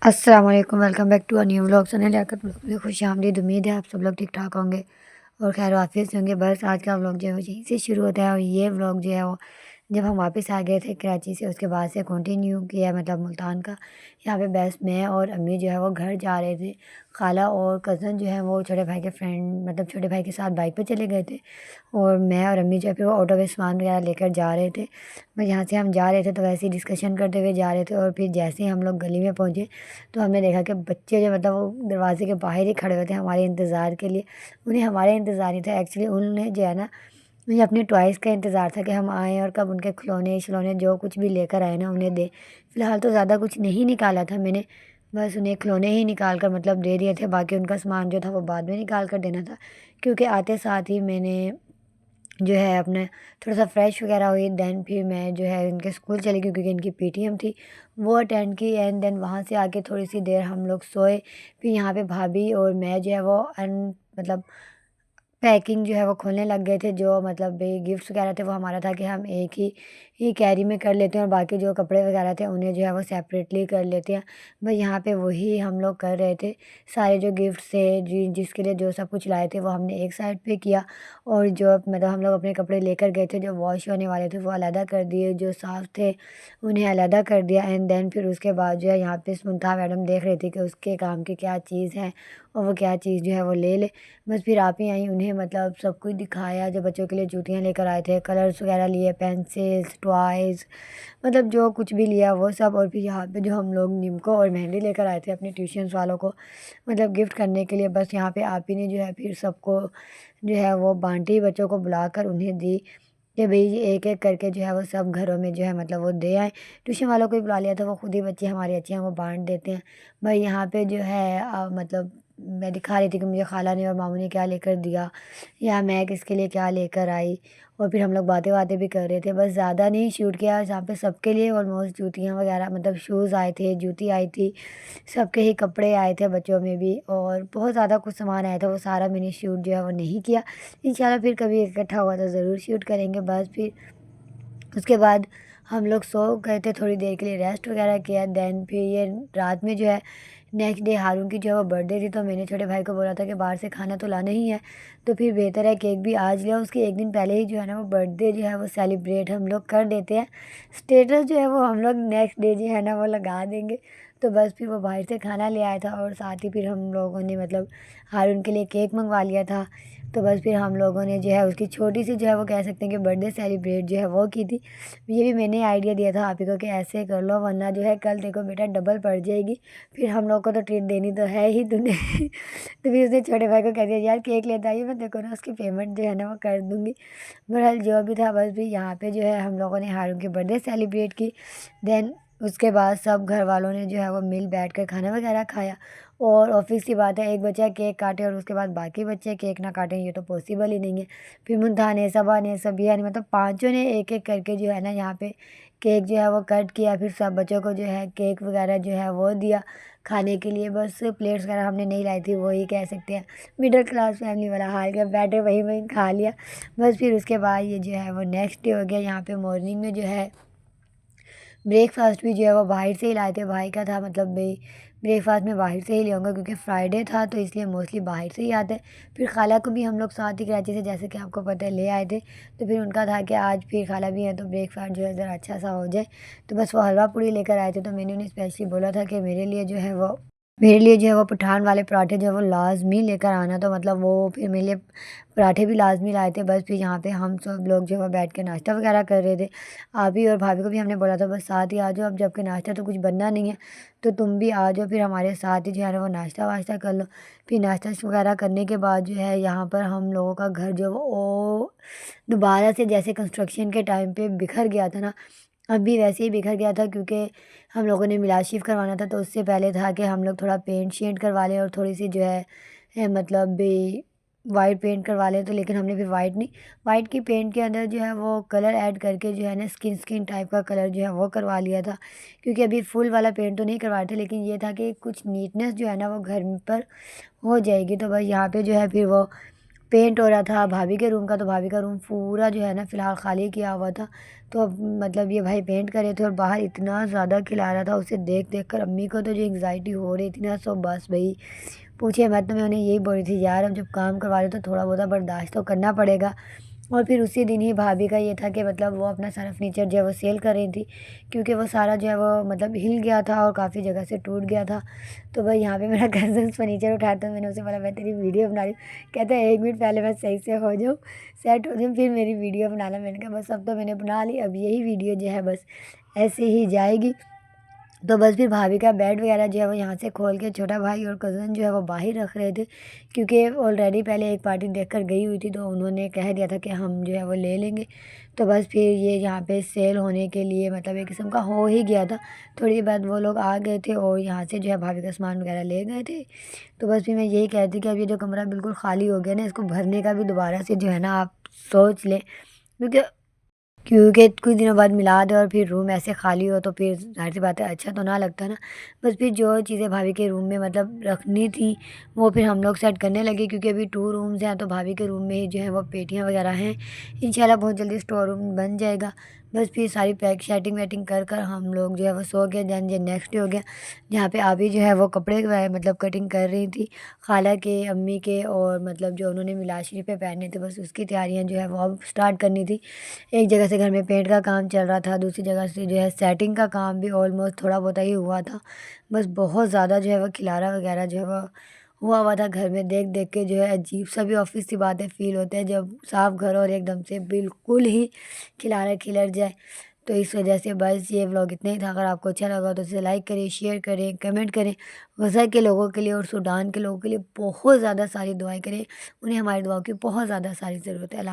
अस्सलाम वालेकुम, welcome back to a new vlog. सुने लियाकत व्लॉग में खुशामदीद। उम्मीद है आप सब लोग ठीक ठाक होंगे और खैर वाफियत से होंगे। बस आज का व्लॉग जो है वो यहीं से शुरू होता है और ये व्लॉग जो है वो जब हम वापस आ गए थे कराची से उसके बाद से कंटिन्यू किया, मतलब मुल्तान का। यहाँ पे बस मैं और अम्मी जो है वो घर जा रहे थे। खाला और कज़न जो है वो छोटे भाई के फ्रेंड, मतलब छोटे भाई के साथ बाइक पे चले गए थे और मैं और अम्मी जो है फिर वो ऑटो में सामान वगैरह लेकर जा रहे थे। बस यहाँ से हम जा रहे थे तो वैसे ही डिस्कशन करते हुए जा रहे थे और फिर जैसे ही हम लोग गली में पहुँचे तो हमने देखा कि बच्चे जो, मतलब वो दरवाजे के बाहर ही खड़े हुए थे हमारे इंतज़ार के लिए। उन्हें हमारे इंतज़ार नहीं था एक्चुअली, उन्हें जो है ना मुझे अपने टॉयज़ का इंतज़ार था कि हम आएँ और कब उनके खिलौने शिलौने जो कुछ भी लेकर आए ना उन्हें दें। फ़िलहाल तो ज़्यादा कुछ नहीं निकाला था मैंने, बस उन्हें खिलौने ही निकाल कर मतलब दे दिए थे। बाकी उनका सामान जो था वो बाद में निकाल कर देना था, क्योंकि आते साथ ही मैंने जो है अपने थोड़ा-सा फ्रेश वगैरह हुई। देन फिर मैं जो है इनके स्कूल चली गई क्योंकि इनकी पीटीएम थी, वो अटेंड की। एंड देन वहाँ से आके थोड़ी-सी देर हम लोग सोए। फिर यहाँ पे भाभी और मैं जो है वो मतलब पैकिंग जो है वो खोलने लग गए थे। जो मतलब ये गिफ्ट्स वगैरह थे वो हमारा था कि हम एक ही कैरी में कर लेते हैं और बाकी जो कपड़े वगैरह थे उन्हें जो है वो सेपरेटली कर लेते हैं। बस यहाँ पे वही हम लोग कर रहे थे। सारे जो गिफ्ट्स थे जिसके लिए जो सब कुछ लाए थे वो हमने एक साइड पे किया और जो मतलब हम लोग अपने कपड़े लेकर गए थे जो वॉश होने वाले थे वो अलहदा कर दिए, जो साफ़ थे उन्हें अलहदा कर दिया। एंड देन फिर उसके बाद जो है यहाँ पे मुमताज़ मैडम देख रही थी कि उसके काम की क्या चीज़ है और वो क्या चीज़ जो है वो ले ले। बस फिर आप ही आई, उन्हें मतलब सब कुछ दिखाया। जो बच्चों के लिए जूतियाँ लेकर आए थे, कलर्स वगैरह लिए, पेंसिल्स, टॉयज़, मतलब जो कुछ भी लिया वो सब। और फिर यहाँ पे जो हम लोग निम्को और मेहंदी लेकर आए थे अपने ट्यूशन्स वालों को मतलब गिफ्ट करने के लिए, बस यहाँ पे आप ही ने जो है फिर सबको जो है वो बाँटी, बच्चों को बुलाकर उन्हें दी कि भई एक-एक करके जो है वो सब घरों में जो है मतलब वो दे आएँ। ट्यूशन वालों को भी बुला लिया था, वो खुद ही बच्चे हमारे अच्छे हैं, वो बाँट देते हैं। भाई यहाँ पे जो है मतलब मैं दिखा रही थी कि मुझे खाला ने और मामू ने क्या लेकर दिया या मैं किसके लिए क्या लेकर आई। और फिर हम लोग बातें-वातें भी कर रहे थे। बस ज़्यादा नहीं शूट किया, जहाँ पे सबके लिए ऑलमोस्ट जूतियाँ वगैरह मतलब शूज़ आए थे, जूती आई थी, सबके ही कपड़े आए थे बच्चों में भी और बहुत ज़्यादा कुछ सामान आया था। वो सारा मैंने शूट जो है वो नहीं किया। इंशाल्लाह फिर कभी इकट्ठा हुआ तो ज़रूर शूट करेंगे। बस फिर उसके बाद हम लोग सो गए थे, थोड़ी देर के लिए रेस्ट वगैरह किया। देन फिर ये रात में जो है नेक्स्ट डे हारून की जो है वो बर्थडे थी, तो मैंने छोटे भाई को बोला था कि बाहर से खाना तो लाना ही है, तो फिर बेहतर है केक भी आज ले आओ। उसके एक दिन पहले ही जो है ना वो बर्थडे जो है वो सेलिब्रेट हम लोग कर देते हैं। स्टेटस जो है वो हम लोग नेक्स्ट डे जो है ना वो लगा देंगे। तो बस फिर वो बाहर से खाना ले आया था और साथ ही फिर हम लोगों ने मतलब हारून के लिए केक मंगवा लिया था। तो बस फिर हम लोगों ने जो है उसकी छोटी-सी जो है वो कह सकते हैं कि बर्थडे सेलिब्रेट जो है वो की थी। ये भी मैंने आइडिया दिया था आप ही को कि ऐसे कर लो वरना जो है कल देखो बेटा डबल पड़ जाएगी, फिर हम लोग को तो ट्रीट देनी तो है ही तूने। तो फिर उसने छोटे भाई को कह दिया यार केक लेते आइए, मैं देखो ना उसकी पेमेंट जो है ना वो कर दूँगी। बहरहाल जो भी था बस भी यहाँ पे जो है हम लोगों ने हारून की बर्थडे सेलिब्रेट की। देन उसके बाद सब घर वालों ने जो है वो मिल बैठ कर खाना वगैरह खाया। और ऑब्वियस सी बात है एक बच्चा केक काटे और उसके बाद बाकी बच्चे केक ना काटें, ये तो पॉसिबल ही नहीं है। फिर मुन्ता ने, सबा ने, सबिया ने, मतलब पाँचों ने एक-एक करके जो है ना यहाँ पे केक जो है वो कट किया। फिर सब बच्चों को जो है केक वगैरह जो है वो दिया खाने के लिए। बस प्लेट्स वगैरह हमने नहीं लाई थी, वही कह सकते हैं मिडिल क्लास फैमिली वाला हाल, क्या बैठे वहीं-वहीं खा लिया। बस फिर उसके बाद ये जो है वो नेक्स्ट डे हो गया। यहाँ पे मॉर्निंग में जो है ब्रेकफ़ास्ट भी जो है वो बाहर से ही लाए थे। भाई का था मतलब भई ब्रेकफ़ास्ट मैं बाहर से ही ले आऊँगा क्योंकि फ्राइडे था तो इसलिए मोस्टली बाहर से ही आते हैं। फिर खाला को भी हम लोग साथ ही कराची से, जैसे कि आपको पता है, ले आए थे। तो फिर उनका था कि आज फिर खाला भी है तो ब्रेकफ़ास्ट जो है ज़रा अच्छा-सा हो जाए। तो बस वो हलवा पूड़ी लेकर आए थे, तो मैंने उन्हें स्पेशली बोला था कि मेरे लिए जो है वो पठान वाले पराठे जो है वो लाज़मी लेकर आना। तो मतलब वो फिर मेरे लिए पराठे भी लाज़मी लाए थे। बस फिर यहाँ पे हम सब लोग जो है वो बैठ के नाश्ता वगैरह कर रहे थे। आप ही और भाभी को भी हमने बोला था बस साथ ही आ जाओ, अब जबकि नाश्ता तो कुछ बनना नहीं है तो तुम भी आ जाओ, फिर हमारे साथ ही जो है ना वो नाश्ता-वाश्ता कर लो। फिर नाश्ता वगैरह करने के बाद जो है यहाँ पर हम लोगों का घर जो वो दोबारा से जैसे कंस्ट्रक्शन के टाइम पे बिखर गया था ना, अब भी वैसे ही बिखर गया था क्योंकि हम लोगों ने मिलाद शिफ्ट करवाना था। तो उससे पहले था कि हम लोग थोड़ा पेंट शेंट करवा लें और थोड़ी-सी जो है मतलब भी वाइट पेंट करवा लें। तो लेकिन हमने फिर वाइट नहीं, वाइट की पेंट के अंदर जो है वो कलर ऐड करके जो है ना स्किन स्किन टाइप का कलर जो है वो करवा लिया था। क्योंकि अभी फुल वाला पेंट तो नहीं करवाए थे, लेकिन ये था कि कुछ नीटनेस जो है ना वो घर पर हो जाएगी। तो बस यहाँ पे जो है फिर वो पेंट हो रहा था भाभी के रूम का, तो भाभी का रूम पूरा जो है ना फ़िलहाल खाली किया हुआ था। तो अब मतलब ये भाई पेंट कर रहे थे और बाहर इतना ज़्यादा खिला रहा था, उसे देख कर अम्मी को तो जो एंग्ज़ायटी हो रही थी ना, सो बस भई पूछिए मत। तो मैं उन्हें यही बोल रही थी, यार अब जब काम करवा रहे हो तो थोड़ा बहुत बर्दाश्त तो करना पड़ेगा। और फिर उसी दिन ही भाभी का ये था कि मतलब वो अपना सारा फर्नीचर जो है वो सेल कर रही थी, क्योंकि वो सारा जो है वो मतलब हिल गया था और काफ़ी जगह से टूट गया था। तो भाई यहाँ पे मेरा कज़न फर्नीचर उठाया, तो मैंने उसे बोला मैं तेरी वीडियो बना रही हूँ। कहता है 1 मिनट पहले मैं सही से हो जाऊँ, सेट हो जाऊँ, फिर मेरी वीडियो बनाना। मैंने कहा बस अब तो मैंने बना ली, अब यही वीडियो जो है बस ऐसे ही जाएगी। तो बस फिर भाभी का बेड वगैरह जो है वो यहाँ से खोल के छोटा भाई और कज़न जो है वो बाहर रख रहे थे, क्योंकि ऑलरेडी पहले एक पार्टी देखकर गई हुई थी, तो उन्होंने कह दिया था कि हम जो है वो ले लेंगे। तो बस फिर ये यहाँ पे सेल होने के लिए मतलब एक किस्म का हो ही गया था। थोड़ी देर बाद वो लोग आ गए थे और यहाँ से जो है भाभी का सामान वगैरह ले गए थे। तो बस फिर मैं यही कहती कि अब ये जो कमरा बिल्कुल खाली हो गया ना, इसको भरने का भी दोबारा से जो है ना आप सोच लें, क्योंकि कुछ दिनों बाद मिला दो और फिर रूम ऐसे खाली हो तो फिर ज़ाहिर सी बात है अच्छा तो ना लगता ना। बस फिर जो चीज़ें भाभी के रूम में मतलब रखनी थी वो फिर हम लोग सेट करने लगे, क्योंकि अभी 2 रूम्स हैं, तो भाभी के रूम में ही जो है वो पेटियाँ वगैरह हैं। इंशाल्लाह बहुत जल्दी स्टोर रूम बन जाएगा। बस फिर सारी पैक सेटिंग वेटिंग कर हम लोग जो है वो सो गए। देन जो नेक्स्ट डे हो गया, जहाँ पे अभी जो है वो कपड़े मतलब कटिंग कर रही थी खाला के, अम्मी के, और मतलब जो उन्होंने मिलाद शरीफ पे पहने थे, बस उसकी तैयारियाँ जो है वो अब स्टार्ट करनी थी। एक जगह से घर में पेंट का काम चल रहा था, दूसरी जगह से जो है सेटिंग का काम भी ऑलमोस्ट थोड़ा बहुत ही हुआ था। बस बहुत ज़्यादा जो है वो खिलारा वगैरह जो है वो हुआ हुआ था घर में। देख के जो है अजीब सा भी ऑफिस की बातें फ़ील होते हैं जब साफ घर और एकदम से बिल्कुल ही खिलारा खिलर जाए। तो इस वजह से बस ये व्लॉग इतना ही था। अगर आपको अच्छा लगा तो इसे लाइक करें, शेयर करें, कमेंट करें। गज़ा के लोगों के लिए और सूडान के लोगों के लिए बहुत ज़्यादा सारी दुआएं करें, उन्हें हमारी दुआओं की बहुत ज़्यादा सारी ज़रूरत है। अल्लाह